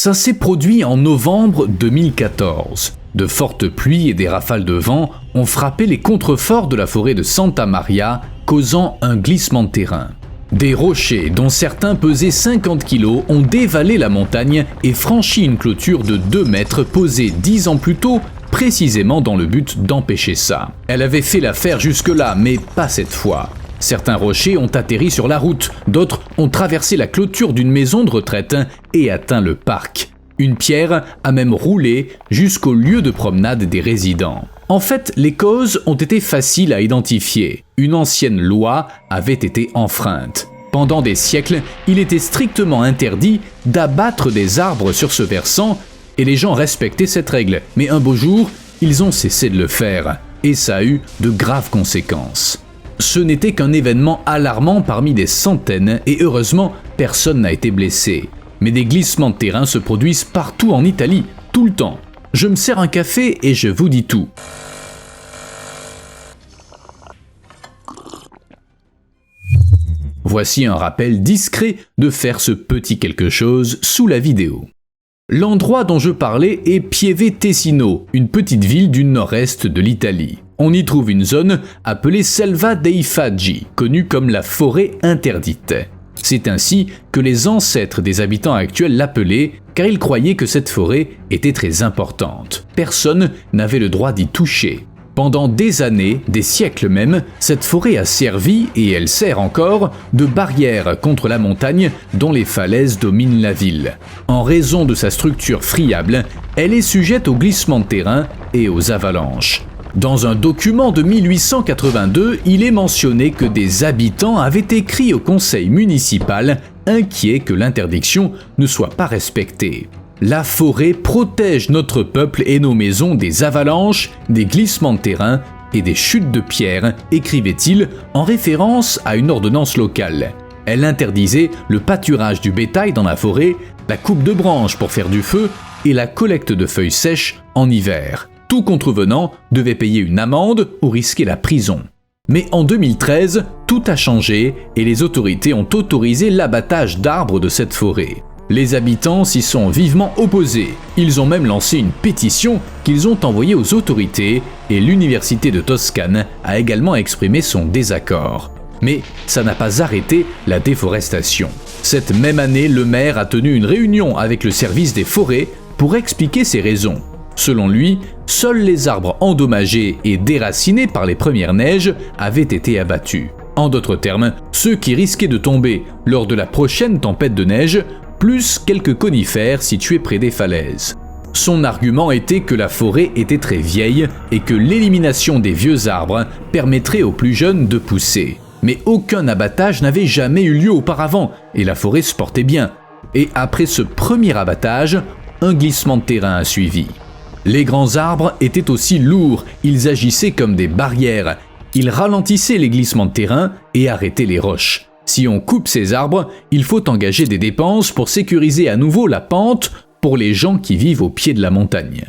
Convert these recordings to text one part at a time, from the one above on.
Ça s'est produit en novembre 2014. De fortes pluies et des rafales de vent ont frappé les contreforts de la forêt de Santa Maria, causant un glissement de terrain. Des rochers, dont certains pesaient 50 kg, ont dévalé la montagne et franchi une clôture de 2 mètres posée 10 ans plus tôt, précisément dans le but d'empêcher ça. Elle avait fait l'affaire jusque-là, mais pas cette fois. Certains rochers ont atterri sur la route, d'autres ont traversé la clôture d'une maison de retraite et atteint le parc. Une pierre a même roulé jusqu'au lieu de promenade des résidents. En fait, les causes ont été faciles à identifier. Une ancienne loi avait été enfreinte. Pendant des siècles, il était strictement interdit d'abattre des arbres sur ce versant et les gens respectaient cette règle. Mais un beau jour, ils ont cessé de le faire et ça a eu de graves conséquences. Ce n'était qu'un événement alarmant parmi des centaines et heureusement, personne n'a été blessé. Mais des glissements de terrain se produisent partout en Italie, tout le temps. Je me sers un café et je vous dis tout. Voici un rappel discret de faire ce petit quelque chose sous la vidéo. L'endroit dont je parlais est Pieve Tessino, une petite ville du nord-est de l'Italie. On y trouve une zone appelée Selva dei Faggi, connue comme la forêt interdite. C'est ainsi que les ancêtres des habitants actuels l'appelaient, car ils croyaient que cette forêt était très importante. Personne n'avait le droit d'y toucher. Pendant des années, des siècles même, cette forêt a servi, et elle sert encore, de barrière contre la montagne dont les falaises dominent la ville. En raison de sa structure friable, elle est sujette aux glissements de terrain et aux avalanches. Dans un document de 1882, il est mentionné que des habitants avaient écrit au conseil municipal inquiets que l'interdiction ne soit pas respectée. La forêt protège notre peuple et nos maisons des avalanches, des glissements de terrain et des chutes de pierres, écrivait-il en référence à une ordonnance locale. Elle interdisait le pâturage du bétail dans la forêt, la coupe de branches pour faire du feu et la collecte de feuilles sèches en hiver. Tout contrevenant devait payer une amende ou risquer la prison. Mais en 2013, tout a changé et les autorités ont autorisé l'abattage d'arbres de cette forêt. Les habitants s'y sont vivement opposés. Ils ont même lancé une pétition qu'ils ont envoyée aux autorités et l'université de Toscane a également exprimé son désaccord. Mais ça n'a pas arrêté la déforestation. Cette même année, le maire a tenu une réunion avec le service des forêts pour expliquer ses raisons. Selon lui, seuls les arbres endommagés et déracinés par les premières neiges avaient été abattus. En d'autres termes, ceux qui risquaient de tomber lors de la prochaine tempête de neige, plus quelques conifères situés près des falaises. Son argument était que la forêt était très vieille et que l'élimination des vieux arbres permettrait aux plus jeunes de pousser. Mais aucun abattage n'avait jamais eu lieu auparavant et la forêt se portait bien. Et après ce premier abattage, un glissement de terrain a suivi. Les grands arbres étaient aussi lourds, ils agissaient comme des barrières. Ils ralentissaient les glissements de terrain et arrêtaient les roches. Si on coupe ces arbres, il faut engager des dépenses pour sécuriser à nouveau la pente pour les gens qui vivent au pied de la montagne.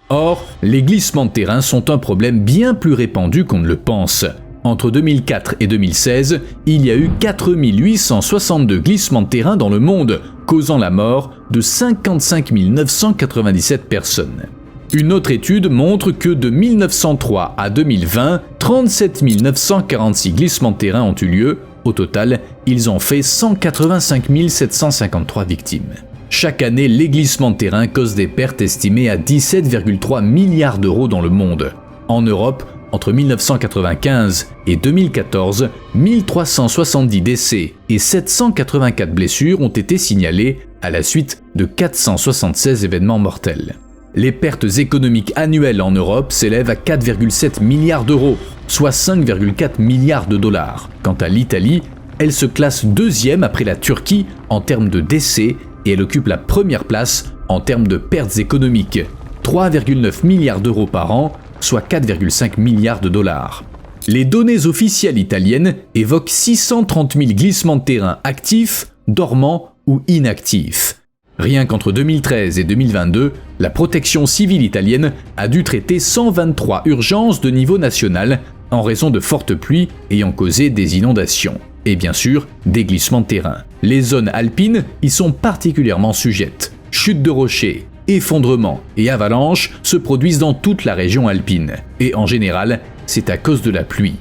Or, les glissements de terrain sont un problème bien plus répandu qu'on ne le pense. Entre 2004 et 2016, il y a eu 4862 glissements de terrain dans le monde, causant la mort de 55 997 personnes. Une autre étude montre que de 1903 à 2020, 37 946 glissements de terrain ont eu lieu. Au total, ils ont fait 185 753 victimes. Chaque année, les glissements de terrain causent des pertes estimées à 17,3 milliards d'euros dans le monde. En Europe, entre 1995 et 2014, 1370 décès et 784 blessures ont été signalés à la suite de 476 événements mortels. Les pertes économiques annuelles en Europe s'élèvent à 4,7 milliards d'euros, soit 5,4 milliards de dollars. Quant à l'Italie, elle se classe deuxième après la Turquie en termes de décès et elle occupe la première place en termes de pertes économiques, 3,9 milliards d'euros par an, soit 4,5 milliards de dollars. Les données officielles italiennes évoquent 630 000 glissements de terrain actifs, dormants ou inactifs. Rien qu'entre 2013 et 2022, la protection civile italienne a dû traiter 123 urgences de niveau national en raison de fortes pluies ayant causé des inondations. Et bien sûr, des glissements de terrain. Les zones alpines y sont particulièrement sujettes. Chutes de rochers, effondrements et avalanches se produisent dans toute la région alpine. Et en général, c'est à cause de la pluie.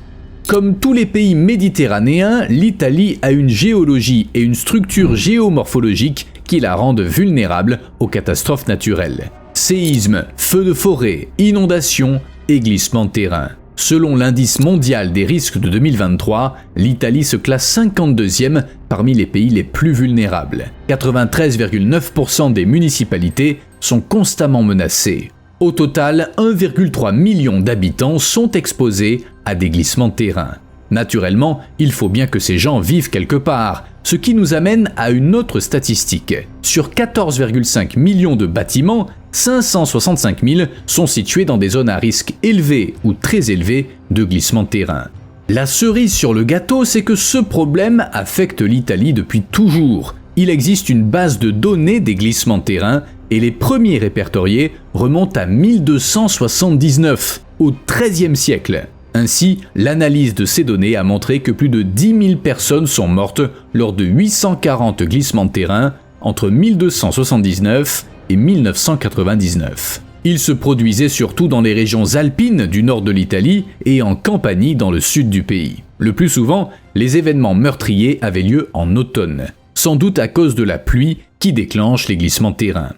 Comme tous les pays méditerranéens, l'Italie a une géologie et une structure géomorphologique qui la rendent vulnérable aux catastrophes naturelles. Séismes, feux de forêt, inondations et glissements de terrain. Selon l'indice mondial des risques de 2023, l'Italie se classe 52e parmi les pays les plus vulnérables. 93,9% des municipalités sont constamment menacées. Au total, 1,3 million d'habitants sont exposés à des glissements de terrain. Naturellement, il faut bien que ces gens vivent quelque part, ce qui nous amène à une autre statistique. Sur 14,5 millions de bâtiments, 565 000 sont situés dans des zones à risque élevé ou très élevé de glissement de terrain. La cerise sur le gâteau, c'est que ce problème affecte l'Italie depuis toujours. Il existe une base de données des glissements de terrain et les premiers répertoriés remontent à 1279, au XIIIe siècle. Ainsi, l'analyse de ces données a montré que plus de 10 000 personnes sont mortes lors de 840 glissements de terrain entre 1279 et 1999. Ils se produisaient surtout dans les régions alpines du nord de l'Italie et en Campanie dans le sud du pays. Le plus souvent, les événements meurtriers avaient lieu en automne, sans doute à cause de la pluie qui déclenche les glissements de terrain.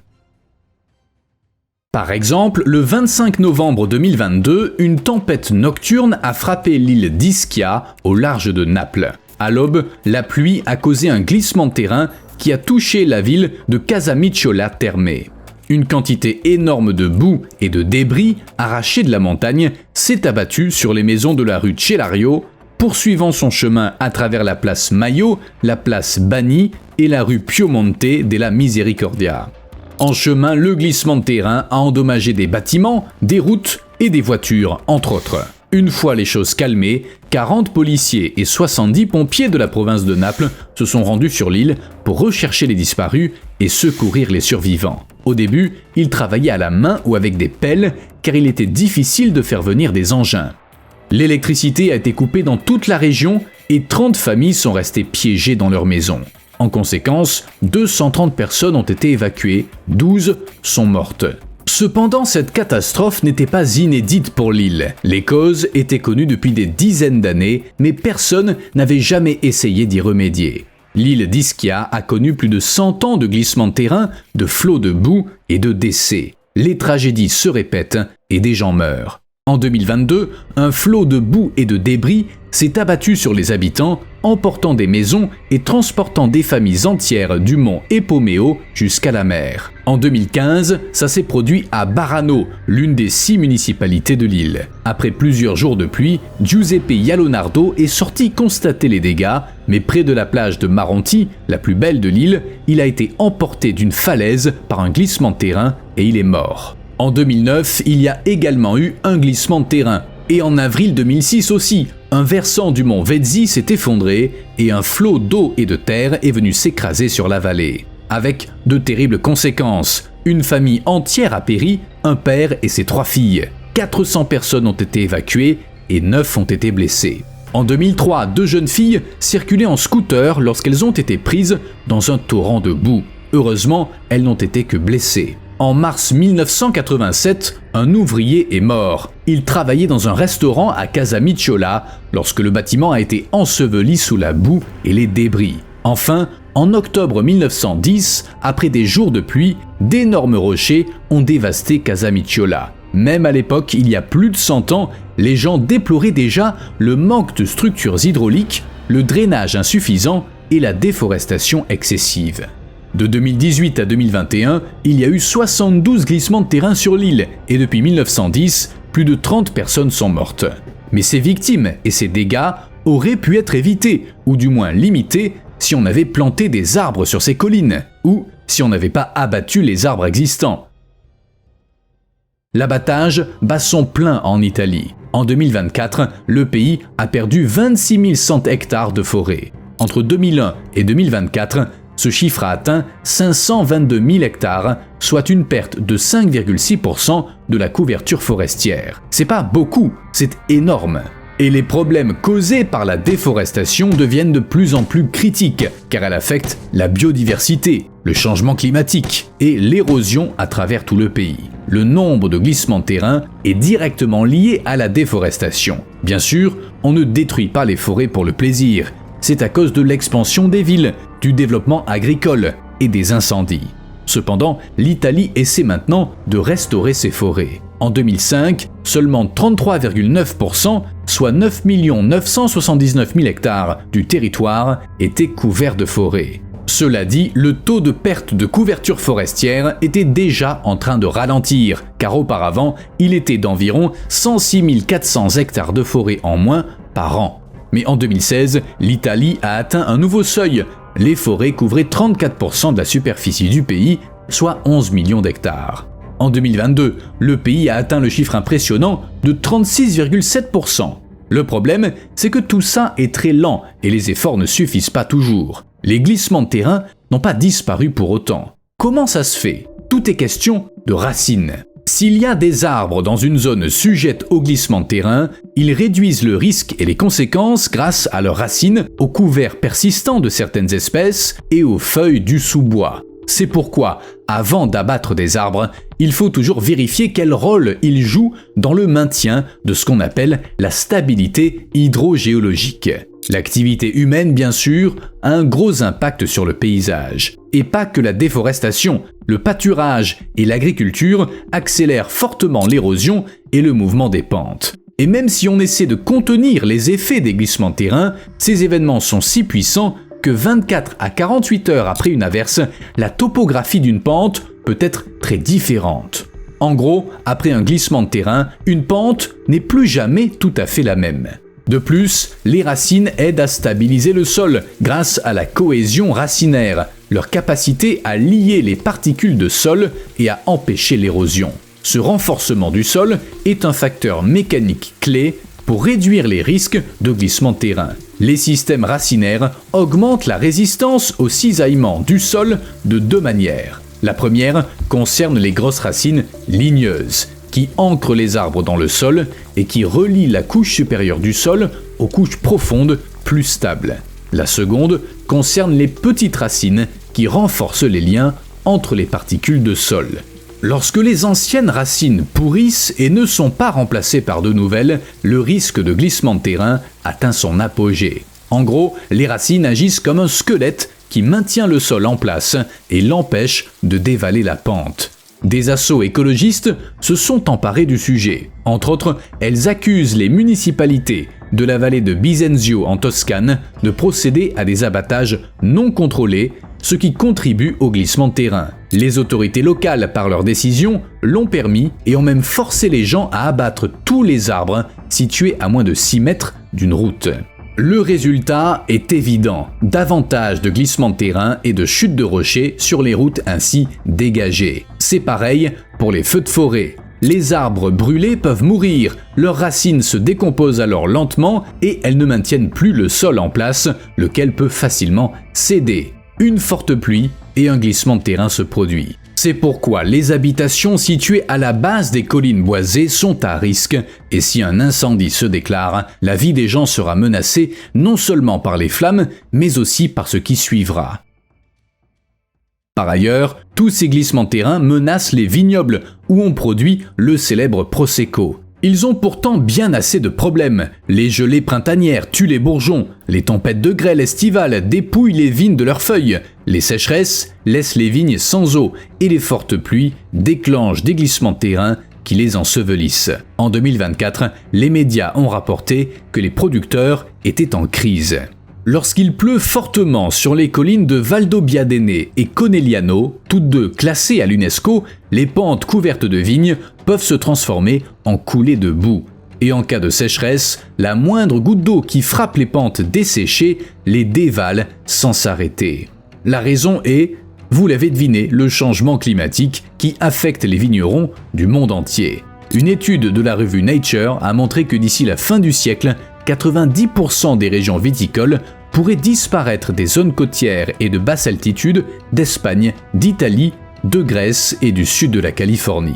Par exemple, le 25 novembre 2022, une tempête nocturne a frappé l'île d'Ischia au large de Naples. À l'aube, la pluie a causé un glissement de terrain qui a touché la ville de Casamicciola Terme. Une quantité énorme de boue et de débris arrachés de la montagne s'est abattue sur les maisons de la rue Celario, poursuivant son chemin à travers la place Maio, la place Bani et la rue Piemonte della Misericordia. En chemin, le glissement de terrain a endommagé des bâtiments, des routes et des voitures, entre autres. Une fois les choses calmées, 40 policiers et 70 pompiers de la province de Naples se sont rendus sur l'île pour rechercher les disparus et secourir les survivants. Au début, ils travaillaient à la main ou avec des pelles car il était difficile de faire venir des engins. L'électricité a été coupée dans toute la région et 30 familles sont restées piégées dans leurs maisons. En conséquence, 230 personnes ont été évacuées, 12 sont mortes. Cependant, cette catastrophe n'était pas inédite pour l'île. Les causes étaient connues depuis des dizaines d'années, mais personne n'avait jamais essayé d'y remédier. L'île d'Ischia a connu plus de 100 ans de glissements de terrain, de flots de boue et de décès. Les tragédies se répètent et des gens meurent. En 2022, un flot de boue et de débris s'est abattu sur les habitants, emportant des maisons et transportant des familles entières du mont Epomeo jusqu'à la mer. En 2015, ça s'est produit à Barano, l'une des 6 municipalités de l'île. Après plusieurs jours de pluie, Giuseppe Ialonardo est sorti constater les dégâts, mais près de la plage de Maronti, la plus belle de l'île, il a été emporté d'une falaise par un glissement de terrain et il est mort. En 2009, il y a également eu un glissement de terrain. Et en avril 2006 aussi, un versant du mont Vezzi s'est effondré et un flot d'eau et de terre est venu s'écraser sur la vallée. Avec de terribles conséquences. Une famille entière a péri, un père et ses 3 filles. 400 personnes ont été évacuées et 9 ont été blessées. En 2003, 2 jeunes filles circulaient en scooter lorsqu'elles ont été prises dans un torrent de boue. Heureusement, elles n'ont été que blessées. En mars 1987, un ouvrier est mort. Il travaillait dans un restaurant à Casamicciola lorsque le bâtiment a été enseveli sous la boue et les débris. Enfin, en octobre 1910, après des jours de pluie, d'énormes rochers ont dévasté Casamicciola. Même à l'époque, il y a plus de 100 ans, les gens déploraient déjà le manque de structures hydrauliques, le drainage insuffisant et la déforestation excessive. De 2018 à 2021, il y a eu 72 glissements de terrain sur l'île et depuis 1910, plus de 30 personnes sont mortes. Mais ces victimes et ces dégâts auraient pu être évités, ou du moins limités, si on avait planté des arbres sur ces collines, ou si on n'avait pas abattu les arbres existants. L'abattage bat son plein en Italie. En 2024, le pays a perdu 26 100 hectares de forêt. Entre 2001 et 2024, ce chiffre a atteint 522 000 hectares, soit une perte de 5,6% de la couverture forestière. C'est pas beaucoup, c'est énorme. Et les problèmes causés par la déforestation deviennent de plus en plus critiques, car elle affecte la biodiversité, le changement climatique et l'érosion à travers tout le pays. Le nombre de glissements de terrain est directement lié à la déforestation. Bien sûr, on ne détruit pas les forêts pour le plaisir. C'est à cause de l'expansion des villes, du développement agricole et des incendies. Cependant, l'Italie essaie maintenant de restaurer ses forêts. En 2005, seulement 33,9%, soit 9 979 000 hectares du territoire, étaient couverts de forêts. Cela dit, le taux de perte de couverture forestière était déjà en train de ralentir, car auparavant, il était d'environ 106 400 hectares de forêt en moins par an. Mais en 2016, l'Italie a atteint un nouveau seuil. Les forêts couvraient 34% de la superficie du pays, soit 11 millions d'hectares. En 2022, le pays a atteint le chiffre impressionnant de 36,7%. Le problème, c'est que tout ça est très lent et les efforts ne suffisent pas toujours. Les glissements de terrain n'ont pas disparu pour autant. Comment ça se fait? Tout est question de racines. S'il y a des arbres dans une zone sujette au glissement de terrain, ils réduisent le risque et les conséquences grâce à leurs racines, aux couverts persistants de certaines espèces et aux feuilles du sous-bois. C'est pourquoi, avant d'abattre des arbres, il faut toujours vérifier quel rôle ils jouent dans le maintien de ce qu'on appelle la stabilité hydrogéologique. L'activité humaine, bien sûr, a un gros impact sur le paysage. Et pas que la déforestation, le pâturage et l'agriculture accélèrent fortement l'érosion et le mouvement des pentes. Et même si on essaie de contenir les effets des glissements de terrain, ces événements sont si puissants que 24 à 48 heures après une averse, la topographie d'une pente peut être très différente. En gros, après un glissement de terrain, une pente n'est plus jamais tout à fait la même. De plus, les racines aident à stabiliser le sol grâce à la cohésion racinaire, leur capacité à lier les particules de sol et à empêcher l'érosion. Ce renforcement du sol est un facteur mécanique clé pour réduire les risques de glissement de terrain. Les systèmes racinaires augmentent la résistance au cisaillement du sol de deux manières. La première concerne les grosses racines ligneuses, qui ancrent les arbres dans le sol et qui relient la couche supérieure du sol aux couches profondes plus stables. La seconde concerne les petites racines qui renforcent les liens entre les particules de sol. Lorsque les anciennes racines pourrissent et ne sont pas remplacées par de nouvelles, le risque de glissement de terrain atteint son apogée. En gros, les racines agissent comme un squelette qui maintient le sol en place et l'empêche de dévaler la pente. Des assos écologistes se sont emparés du sujet. Entre autres, elles accusent les municipalités de la vallée de Bisenzio en Toscane de procéder à des abattages non contrôlés, ce qui contribue au glissement de terrain. Les autorités locales, par leurs décisions, l'ont permis et ont même forcé les gens à abattre tous les arbres situés à moins de 6 mètres d'une route. Le résultat est évident, davantage de glissements de terrain et de chutes de rochers sur les routes ainsi dégagées. C'est pareil pour les feux de forêt. Les arbres brûlés peuvent mourir, leurs racines se décomposent alors lentement et elles ne maintiennent plus le sol en place, lequel peut facilement céder. Une forte pluie et un glissement de terrain se produit. C'est pourquoi les habitations situées à la base des collines boisées sont à risque et si un incendie se déclare, la vie des gens sera menacée non seulement par les flammes, mais aussi par ce qui suivra. Par ailleurs, tous ces glissements de terrain menacent les vignobles où on produit le célèbre Prosecco. Ils ont pourtant bien assez de problèmes. Les gelées printanières tuent les bourgeons, les tempêtes de grêle estivales dépouillent les vignes de leurs feuilles, les sécheresses laissent les vignes sans eau et les fortes pluies déclenchent des glissements de terrain qui les ensevelissent. En 2024, les médias ont rapporté que les producteurs étaient en crise. Lorsqu'il pleut fortement sur les collines de Valdobbiadene et Conegliano, toutes deux classées à l'UNESCO, les pentes couvertes de vignes peuvent se transformer en coulées de boue. Et en cas de sécheresse, la moindre goutte d'eau qui frappe les pentes desséchées les dévale sans s'arrêter. La raison est, vous l'avez deviné, le changement climatique qui affecte les vignerons du monde entier. Une étude de la revue Nature a montré que d'ici la fin du siècle, 90% des régions viticoles pourraient disparaître des zones côtières et de basse altitude d'Espagne, d'Italie, de Grèce et du sud de la Californie.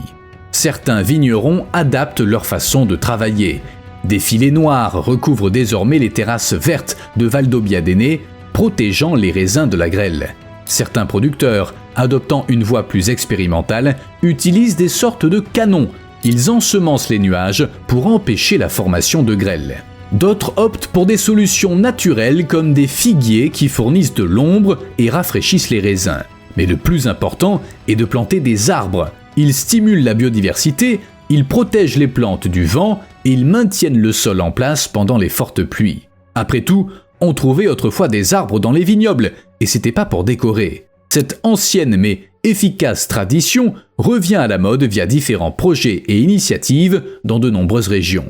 Certains vignerons adaptent leur façon de travailler. Des filets noirs recouvrent désormais les terrasses vertes de Valdobbiadene, protégeant les raisins de la grêle. Certains producteurs, adoptant une voie plus expérimentale, utilisent des sortes de canons. Ils ensemencent les nuages pour empêcher la formation de grêle. D'autres optent pour des solutions naturelles comme des figuiers qui fournissent de l'ombre et rafraîchissent les raisins. Mais le plus important est de planter des arbres. Ils stimulent la biodiversité, ils protègent les plantes du vent et ils maintiennent le sol en place pendant les fortes pluies. Après tout, on trouvait autrefois des arbres dans les vignobles, et c'était pas pour décorer. Cette ancienne mais efficace tradition revient à la mode via différents projets et initiatives dans de nombreuses régions.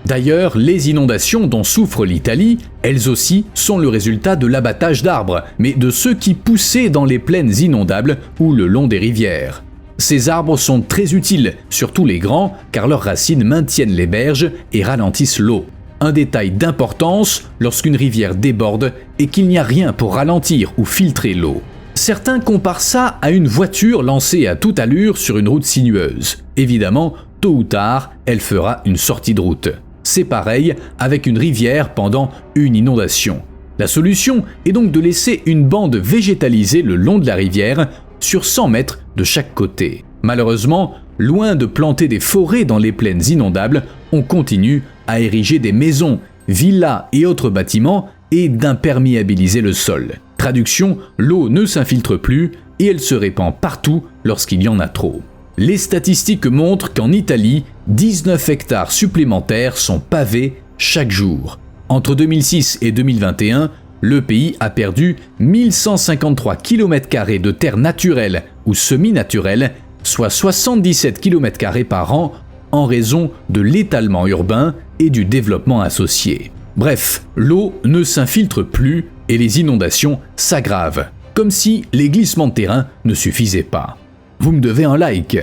D'ailleurs, les inondations dont souffre l'Italie, elles aussi, sont le résultat de l'abattage d'arbres, mais de ceux qui poussaient dans les plaines inondables ou le long des rivières. Ces arbres sont très utiles, surtout les grands, car leurs racines maintiennent les berges et ralentissent l'eau. Un détail d'importance lorsqu'une rivière déborde et qu'il n'y a rien pour ralentir ou filtrer l'eau. Certains comparent ça à une voiture lancée à toute allure sur une route sinueuse. Évidemment, tôt ou tard, elle fera une sortie de route. C'est pareil avec une rivière pendant une inondation. La solution est donc de laisser une bande végétalisée le long de la rivière sur 100 mètres de chaque côté. Malheureusement, loin de planter des forêts dans les plaines inondables, on continue à ériger des maisons, villas et autres bâtiments et d'imperméabiliser le sol. Traduction, l'eau ne s'infiltre plus et elle se répand partout lorsqu'il y en a trop. Les statistiques montrent qu'en Italie, 19 hectares supplémentaires sont pavés chaque jour. Entre 2006 et 2021, le pays a perdu 1153 km² de terre naturelle ou semi-naturelle, soit 77 km² par an en raison de l'étalement urbain et du développement associé. Bref, l'eau ne s'infiltre plus et les inondations s'aggravent, comme si les glissements de terrain ne suffisaient pas. Vous me devez un like.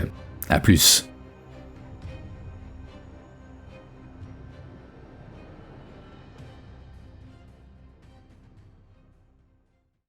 À plus.